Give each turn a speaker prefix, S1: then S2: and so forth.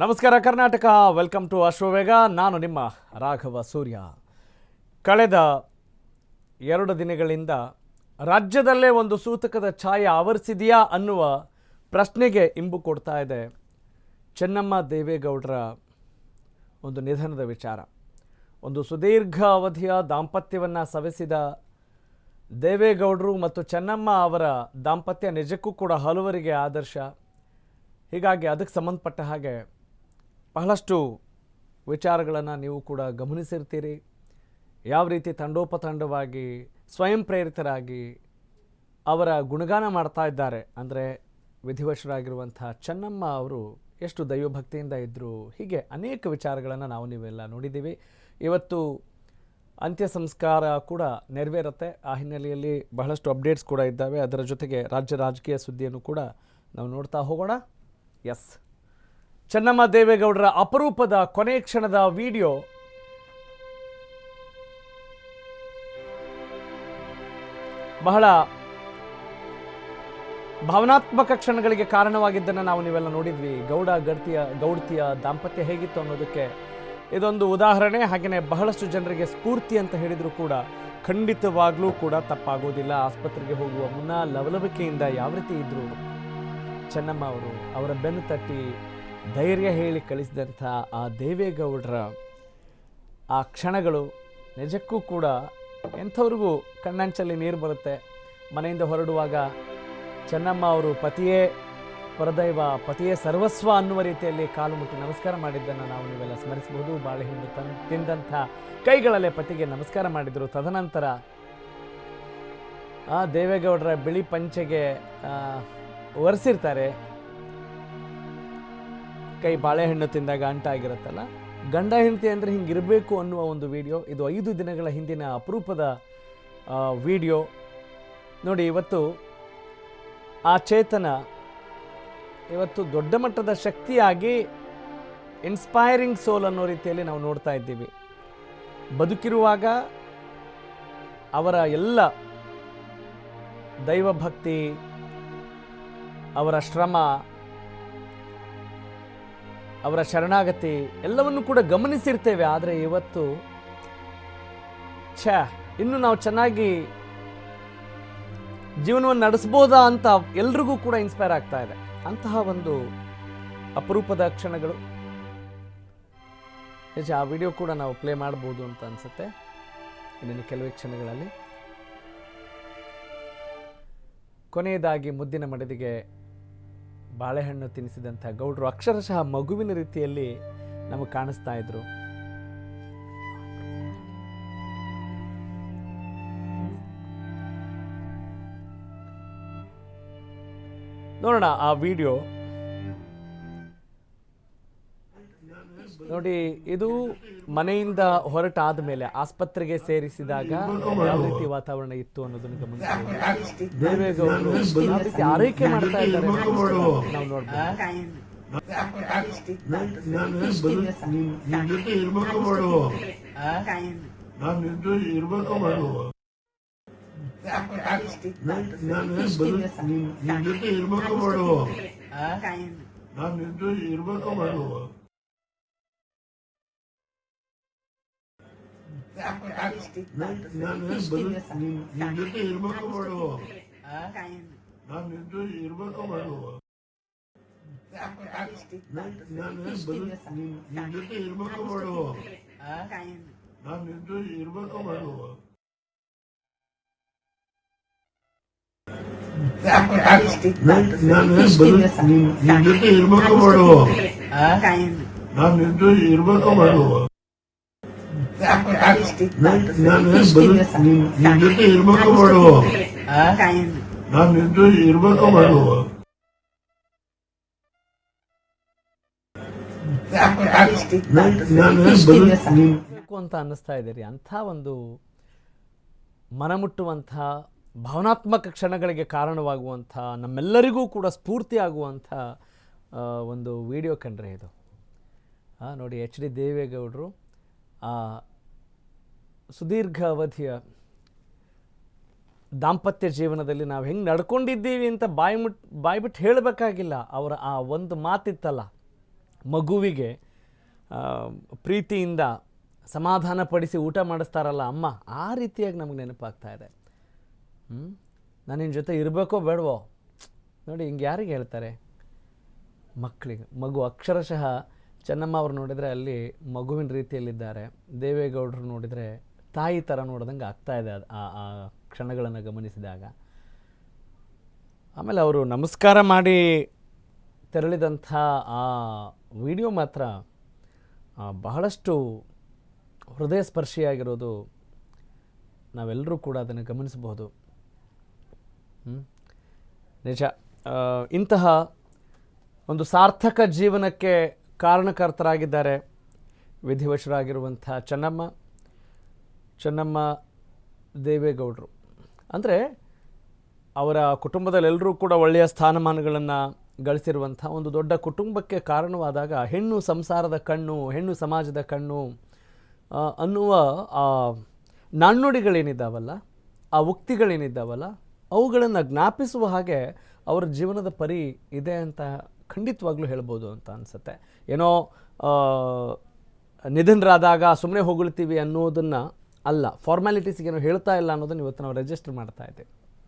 S1: ನಮಸ್ಕಾರ Karnataka, welcome to Ashwavega. ನಾನು ನಿಮ್ಮ ರಾಘವ ಸೂರ್ಯ. ಕಳೆದ 2 ದಿನಗಳಿಂದ ರಾಜ್ಯದಲ್ಲೇ ಒಂದು ಸೂತಕದ ಛಾಯೆ ಆವರಿಸಿದೆಯಾ ಅನ್ನುವ ಪ್ರಶ್ನೆಗೆ ಇಂಬು ಕೊಡ್ತಾ ಇದೆ ಚೆನ್ನಮ್ಮ ದೇವೇಗೌಡರ ಒಂದು ನಿಧನದ ವಿಚಾರ. ಒಂದು ಸುದೀರ್ಘ ಅವಧಿಯ ದಾಂಪತ್ಯವನ್ನು ಸವೆಸಿದ ದೇವೇಗೌಡರು ಮತ್ತು ಚೆನ್ನಮ್ಮ ಅವರ ದಾಂಪತ್ಯ ನಿಜಕ್ಕೂ ಕೂಡ ಹಲವರಿಗೆ ಆದರ್ಶ. ಹೀಗಾಗಿ ಅದಕ್ಕೆ ಸಂಬಂಧಪಟ್ಟ ಹಾಗೆ ಬಹಳಷ್ಟು ವಿಚಾರಗಳನ್ನು ನೀವು ಕೂಡ ಗಮನಿಸಿರ್ತೀರಿ. ಯಾವ ರೀತಿ ತಂಡೋಪತಂಡವಾಗಿ ಸ್ವಯಂ ಪ್ರೇರಿತರಾಗಿ ಅವರ ಗುಣಗಾನ ಮಾಡ್ತಾ ಇದ್ದಾರೆ. ಅಂದರೆ ವಿಧಿವಶರಾಗಿರುವಂಥ ಚೆನ್ನಮ್ಮ ಅವರು ಎಷ್ಟು ದೈವಭಕ್ತಿಯಿಂದ ಇದ್ದರು, ಹೀಗೆ ಅನೇಕ ವಿಚಾರಗಳನ್ನು ನಾವು ನೀವೆಲ್ಲ ನೋಡಿದ್ದೀವಿ. ಇವತ್ತು ಅಂತ್ಯ ಸಂಸ್ಕಾರ ಕೂಡ ನೆರವೇರುತ್ತೆ. ಆ ಹಿನ್ನೆಲೆಯಲ್ಲಿ ಬಹಳಷ್ಟು ಅಪ್ಡೇಟ್ಸ್ ಕೂಡ ಇದ್ದಾವೆ. ಅದರ ಜೊತೆಗೆ ರಾಜ್ಯ ರಾಜಕೀಯ ಸುದ್ದಿಯನ್ನು ಕೂಡ ನಾವು ನೋಡ್ತಾ ಹೋಗೋಣ. ಎಸ್, ಚೆನ್ನಮ್ಮ ದೇವೇಗೌಡರ ಅಪರೂಪದ ಕೊನೆ ಕ್ಷಣದ ವಿಡಿಯೋ ಬಹಳ ಭಾವನಾತ್ಮಕ ಕ್ಷಣಗಳಿಗೆ ಕಾರಣವಾಗಿದ್ದನ್ನು ನಾವು ನೀವೆಲ್ಲ ನೋಡಿದ್ವಿ. ಗೌಡತಿಯ ದಾಂಪತ್ಯ ಹೇಗಿತ್ತು ಅನ್ನೋದಕ್ಕೆ ಇದೊಂದು ಉದಾಹರಣೆ. ಹಾಗೆಯೇ ಬಹಳಷ್ಟು ಜನರಿಗೆ ಸ್ಫೂರ್ತಿ ಅಂತ ಹೇಳಿದರೂ ಕೂಡ ಖಂಡಿತವಾಗ್ಲೂ ಕೂಡ ತಪ್ಪಾಗೋದಿಲ್ಲ. ಆಸ್ಪತ್ರೆಗೆ ಹೋಗುವ ಮುನ್ನ ಲವಲವಿಕೆಯಿಂದ ಯಾವ ರೀತಿ ಇದ್ದರು ಚೆನ್ನಮ್ಮ ಅವರು, ಅವರ ಬೆನ್ನು ತಟ್ಟಿ ಧೈರ್ಯ ಹೇಳಿ ಕಳಿಸಿದಂಥ ಆ ದೇವೇಗೌಡರ ಆ ಕ್ಷಣಗಳು ನಿಜಕ್ಕೂ ಕೂಡ ಎಂಥವ್ರಿಗೂ ಕಣ್ಣಂಚಲ್ಲಿ ನೀರು ಬರುತ್ತೆ. ಮನೆಯಿಂದ ಹೊರಡುವಾಗ ಚೆನ್ನಮ್ಮ ಅವರು ಪತಿಯೇ ಪರದೈವ, ಪತಿಯೇ ಸರ್ವಸ್ವ ಅನ್ನುವ ರೀತಿಯಲ್ಲಿ ಕಾಲು ಮುಟ್ಟಿ ನಮಸ್ಕಾರ ಮಾಡಿದ್ದನ್ನು ನಾವು ನೀವೆಲ್ಲ ಸ್ಮರಿಸಬಹುದು. ಬಾಳೆಹಣ್ಣು ತಿಂದಂಥ ಕೈಗಳಲ್ಲೇ ಪತಿಗೆ ನಮಸ್ಕಾರ ಮಾಡಿದರು. ತದನಂತರ ಆ ದೇವೇಗೌಡರ ಬಿಳಿ ಪಂಚೆಗೆ ಒರೆಸಿರ್ತಾರೆ. ಕೈ ಬಾಳೆಹಣ್ಣು ತಿಂದಾಗ ಅಂಟಾಗಿರುತ್ತಲ್ಲ, ಗಂಡ ಹೆಂಡತಿ ಅಂದರೆ ಹಿಂಗಿರಬೇಕು ಅನ್ನುವ ಒಂದು ವಿಡಿಯೋ. ಇದು 5 ದಿನಗಳ ಹಿಂದಿನ ಅಪರೂಪದ ವಿಡಿಯೋ ನೋಡಿ. ಇವತ್ತು ಆ ಚೇತನ ಇವತ್ತು ದೊಡ್ಡ ಮಟ್ಟದ ಶಕ್ತಿಯಾಗಿ ಇನ್ಸ್ಪೈರಿಂಗ್ ಸೋಲ್ ಅನ್ನೋ ರೀತಿಯಲ್ಲಿ ನಾವು ನೋಡ್ತಾ ಇದ್ದೀವಿ. ಬದುಕಿರುವಾಗ ಅವರ ಎಲ್ಲ ದೈವಭಕ್ತಿ, ಅವರ ಶ್ರಮ, ಅವರ ಶರಣಾಗತಿ ಎಲ್ಲವನ್ನು ಕೂಡ ಗಮನಿಸಿರ್ತೇವೆ. ಆದರೆ ಇವತ್ತು ಇನ್ನು ನಾವು ಚೆನ್ನಾಗಿ ಜೀವನವನ್ನು ನಡೆಸ್ಬೋದಾ ಅಂತ ಎಲ್ರಿಗೂ ಕೂಡ ಇನ್ಸ್ಪೈರ್ ಆಗ್ತಾ ಇದೆ. ಅಂತಹ ಒಂದು ಅಪರೂಪದ ಕ್ಷಣಗಳು. ಆ ವಿಡಿಯೋ ಕೂಡ ನಾವು ಪ್ಲೇ ಮಾಡ್ಬೋದು ಅಂತ ಅನ್ಸುತ್ತೆ ಇನ್ನೇನು ಕೆಲವೇ ಕ್ಷಣಗಳಲ್ಲಿ. ಕೊನೆಯದಾಗಿ ಮುದ್ದಿನ ಮಡದಿಗೆ ಬಾಳೆಹಣ್ಣು ತಿನ್ನಿಸಿದಂಥ ಗೌಡರು ಅಕ್ಷರಶಃ ಮಗುವಿನ ರೀತಿಯಲ್ಲಿ ನಮಗೆ ಕಾಣಿಸ್ತಾ ಇದ್ರು. ನೋಡೋಣ ಆ ವಿಡಿಯೋ ನೋಡಿ. ಇದು ಮನೆಯಿಂದ ಹೊರಟಾದ ಮೇಲೆ ಆಸ್ಪತ್ರೆಗೆ ಸೇರಿಸಿದಾಗ ಯಾವ ರೀತಿ ವಾತಾವರಣ ಇತ್ತು ಅನ್ನೋದನ್ನು ಗಮನಿಸಿ ದೇವೇಗೌಡರು ಯಾವ ರೀತಿ ಆರೈಕೆ ಮಾಡ್ತಾ ಇದ್ದಾರೆ ನಾವು ನೋಡ್ಬೋದು. ಅಂತ ಅನ್ನಿಸ್ತಾ ಇದ್ದೀರಿ. ಅಂಥ ಒಂದು ಮನಮುಟ್ಟುವಂಥ ಭಾವನಾತ್ಮಕ ಕ್ಷಣಗಳಿಗೆ ಕಾರಣವಾಗುವಂಥ, ನಮ್ಮೆಲ್ಲರಿಗೂ ಕೂಡ ಸ್ಫೂರ್ತಿ ಆಗುವಂಥ ಒಂದು ವಿಡಿಯೋ ಕಂಡ್ರೆ ಇದು ನೋಡಿ. HD ದೇವೇಗೌಡರು ಸುದೀರ್ಘ ಅವಧಿಯ ದಾಂಪತ್ಯ ಜೀವನದಲ್ಲಿ ನಾವು ಹೆಂಗೆ ನಡ್ಕೊಂಡಿದ್ದೀವಿ ಅಂತ ಬಾಯಿ ಬಿಟ್ಟು ಹೇಳಬೇಕಾಗಿಲ್ಲ. ಅವರ ಆ ಒಂದು ಮಾತಿತ್ತಲ್ಲ, ಮಗುವಿಗೆ ಪ್ರೀತಿಯಿಂದ ಸಮಾಧಾನಪಡಿಸಿ ಊಟ ಮಾಡಿಸ್ತಾರಲ್ಲ ಅಮ್ಮ, ಆ ರೀತಿಯಾಗಿ ನಮಗೆ ನೆನಪಾಗ್ತಾ ಇದೆ. ನಾನು ನಿನ್ನ ಜೊತೆ ಇರಬೇಕೋ ಬೇಡವೋ ನೋಡಿ, ಹಿಂಗೆ ಯಾರಿಗೆ ಹೇಳ್ತಾರೆ? ಮಕ್ಕಳಿಗೆ. ಮಗು ಅಕ್ಷರಶಃ ಚೆನ್ನಮ್ಮ ಅವ್ರು ನೋಡಿದರೆ ಅಲ್ಲಿ ಮಗುವಿನ ರೀತಿಯಲ್ಲಿದ್ದಾರೆ. ದೇವೇಗೌಡರು ನೋಡಿದರೆ ತಾಯಿ ಥರ ನೋಡ್ದಂಗೆ ಆಗ್ತಾಯಿದೆ ಆ ಕ್ಷಣಗಳನ್ನು ಗಮನಿಸಿದಾಗ. ಆಮೇಲೆ ಅವರು ನಮಸ್ಕಾರ ಮಾಡಿ ತೆರಳಿದಂಥ ಆ ವಿಡಿಯೋ ಮಾತ್ರ ಬಹಳಷ್ಟು ಹೃದಯ ಸ್ಪರ್ಶಿಯಾಗಿರೋದು ನಾವೆಲ್ಲರೂ ಕೂಡ ಅದನ್ನು ಗಮನಿಸಬಹುದು. ನಿಜ, ಇಂತಹ ಒಂದು ಸಾರ್ಥಕ ಜೀವನಕ್ಕೆ ಕಾರಣಕರ್ತರಾಗಿದ್ದಾರೆ ವಿಧಿವಶರಾಗಿರುವಂಥ ಚೆನ್ನಮ್ಮ ದೇವೇಗೌಡರು. ಅಂದರೆ ಅವರ ಕುಟುಂಬದಲ್ಲೆಲ್ಲರೂ ಕೂಡ ಒಳ್ಳೆಯ ಸ್ಥಾನಮಾನಗಳನ್ನು ಗಳಿಸಿರುವಂಥ ಒಂದು ದೊಡ್ಡ ಕುಟುಂಬಕ್ಕೆ ಕಾರಣವಾದಾಗ ಹೆಣ್ಣು ಸಂಸಾರದ ಕಣ್ಣು, ಹೆಣ್ಣು ಸಮಾಜದ ಕಣ್ಣು ಅನ್ನುವ ಆ ನಾಣ್ಣುಡಿಗಳೇನಿದ್ದಾವಲ್ಲ, ಆ ಉಕ್ತಿಗಳೇನಿದ್ದಾವಲ್ಲ, ಅವುಗಳನ್ನು ಜ್ಞಾಪಿಸುವ ಹಾಗೆ ಅವರ ಜೀವನದ ಪರಿ ಇದೆ ಅಂತ ಖಂಡಿತವಾಗ್ಲೂ ಹೇಳ್ಬೋದು ಅಂತ ಅನಿಸುತ್ತೆ. ಏನೋ ನಿಧನರಾದಾಗ ಸುಮ್ಮನೆ ಹೊಗಳ್ತೀವಿ ಅನ್ನೋದನ್ನು ಅಲ್ಲ, ಫಾರ್ಮ್ಯಾಲಿಟೀಸ್ಗೇನೋ ಹೇಳ್ತಾ ಇಲ್ಲ ಅನ್ನೋದನ್ನು ಇವತ್ತು ನಾವು ರಿಜಿಸ್ಟರ್ ಮಾಡ್ತಾ ಇದ್ದೇವೆ.